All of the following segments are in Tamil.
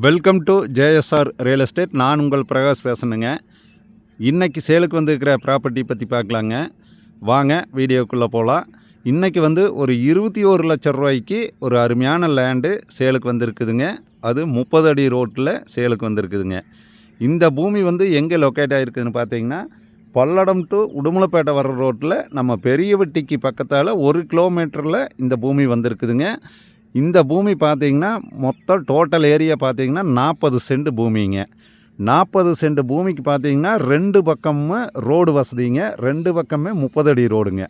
Welcome to JSR real estate. நான் உங்கள் பிரகாஷ் பேசணுங்க. இன்றைக்கி சேலுக்கு வந்துருக்கிற ப்ராப்பர்ட்டி பற்றி பார்க்கலாங்க. வாங்க வீடியோக்குள்ளே போகலாம். இன்றைக்கி ஒரு 21 லட்சம் ரூபாய்க்கு ஒரு அருமையான லேண்டு சேலுக்கு வந்திருக்குதுங்க. அது 30 அடி ரோட்டில் சேலுக்கு வந்திருக்குதுங்க. இந்த பூமி எங்கே லொக்கேட் ஆகிருக்குதுன்னு பார்த்தீங்கன்னா, பல்லடம் டு உடுமலைப்பேட்டை வர்ற ரோட்டில் நம்ம பெரியவட்டிக்கு பக்கத்தால் 1 கிலோமீட்டரில் இந்த பூமி வந்திருக்குதுங்க. இந்த பூமி பார்த்திங்கன்னா மொத்தம் டோட்டல் ஏரியா பார்த்திங்கன்னா 40 சென்ட் பூமிங்க. 40 சென்ட் பூமிக்கு பார்த்திங்கன்னா 2 பக்கமும் ரோடு வசதிங்க. 2 பக்கமே 30 அடி ரோடுங்க.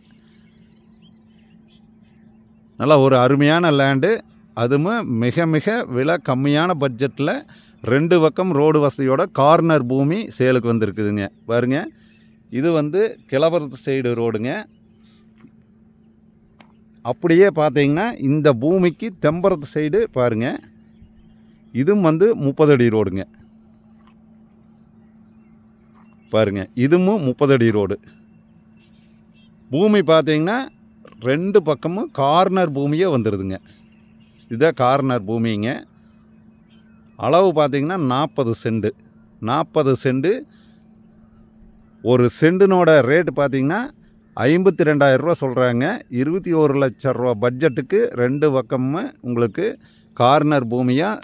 நல்லா ஒரு அருமையான லேண்டு. அதுவும் மிக மிக விலை கம்மியான பட்ஜெட்டில் 2 பக்கம் ரோடு வசதியோட கார்னர் பூமி சேலுக்கு வந்திருக்குதுங்க. பாருங்கள், இது கிளவரத்து சைடு ரோடுங்க. அப்படியே பார்த்தீங்கன்னா இந்த பூமிக்கு தெம்பரத்து சைடு பாருங்கள், இதுவும் 30 அடி ரோடுங்க. பாருங்கள், இதுவும் 30 அடி ரோடு. பூமி பார்த்தீங்கன்னா 2 பக்கமும் கார்னர் பூமியே வந்துடுதுங்க. இதுதான் கார்னர் பூமிங்க. அளவு பார்த்தீங்கன்னா 40 சென்ட். 40 சென்ட். ஒரு சென்டினோட ரேட்டு பார்த்தீங்கன்னா 52,000 ரூபா சொல்கிறாங்க. 21 லட்சம் ரூபா பட்ஜெட்டுக்கு 2 பக்கமும் உங்களுக்கு கார்னர் பூமியாக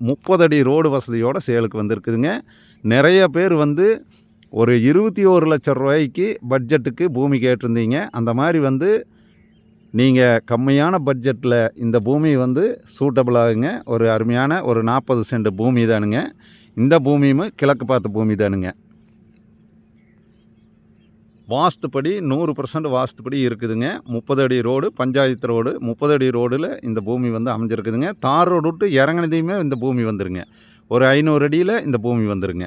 30 அடி ரோடு வசதியோடு சேலுக்கு வந்திருக்குதுங்க. நிறைய பேர் ஒரு 21 லட்சம் ரூபாய்க்கு பட்ஜெட்டுக்கு பூமி கேட்டிருந்தீங்க. அந்த மாதிரி நீங்கள் கம்மியான பட்ஜெட்டில் இந்த பூமி சூட்டபிள் ஆகுங்க. ஒரு அருமையான ஒரு 40 சென்ட் பூமி தானுங்க. இந்த பூமியும் கிழக்கு பார்த்த பூமி தானுங்க. வாஸ்துப்படி 100% வாஸ்துப்படி இருக்குதுங்க. 30 அடி ரோடு, பஞ்சாயத்து ரோடு. 30 அடி ரோடில் இந்த பூமி அமைஞ்சிருக்குதுங்க. தார் ரோடு விட்டு இறங்கினதையுமே இந்த பூமி வந்துருங்க. ஒரு 500 அடியில் இந்த பூமி வந்துருங்க.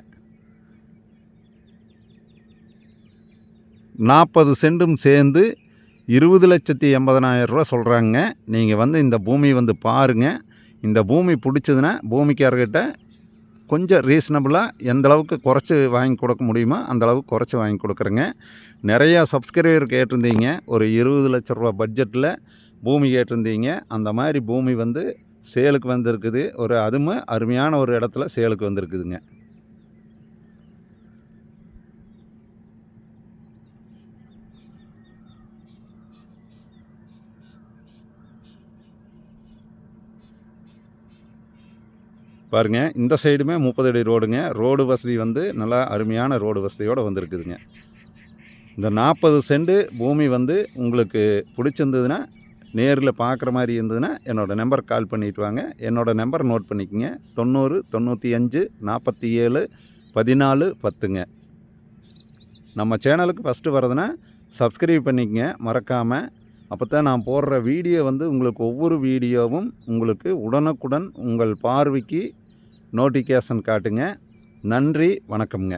40 சென்டும் சேர்ந்து 20,80,000 ரூபா சொல்கிறாங்க. நீங்கள் இந்த பூமி பாருங்கள். இந்த பூமி பிடிச்சதுன்னா பூமிக்காரர்கிட்ட கொஞ்சம் ரீசனபிளாக எந்த அளவுக்கு குறைச்சி வாங்கி கொடுக்க முடியுமோ அந்தளவுக்கு குறைச்சி வாங்கி கொடுக்குறேங்க. நிறையா சப்ஸ்கிரைபர் கேட்டிருந்தீங்க. ஒரு 20 லட்ச ரூபா பட்ஜெட்டில் பூமி கேட்டிருந்தீங்க. அந்த மாதிரி பூமி சேலுக்கு வந்திருக்குது. அதுவும் அருமையான ஒரு இடத்துல சேலுக்கு வந்திருக்குதுங்க. பாருங்கள், இந்த சைடுமே 30 அடி ரோடுங்க. ரோடு வசதி நல்லா அருமையான ரோடு வசதியோடு வந்திருக்குதுங்க. இந்த 40 சென்ட் பூமி உங்களுக்கு பிடிச்சிருந்ததுன்னா, நேரில் பார்க்குற மாதிரி இருந்ததுன்னா என்னோடய நம்பர் கால் பண்ணிவிட்டு வாங்க. என்னோடய நம்பர் நோட் பண்ணிக்கோங்க. 90 95 47 14 10ங்க. நம்ம சேனலுக்கு ஃபஸ்ட்டு வரதுன்னா சப்ஸ்கிரைப் பண்ணிக்கங்க மறக்காமல். அப்போ தான் நான் போடுற வீடியோ உங்களுக்கு ஒவ்வொரு வீடியோவும் உங்களுக்கு உடனுக்குடன் உங்கள் பார்வைக்கு நோட்டிஃபிகேஷன் காட்டுங்க. நன்றி, வணக்கம்ங்க.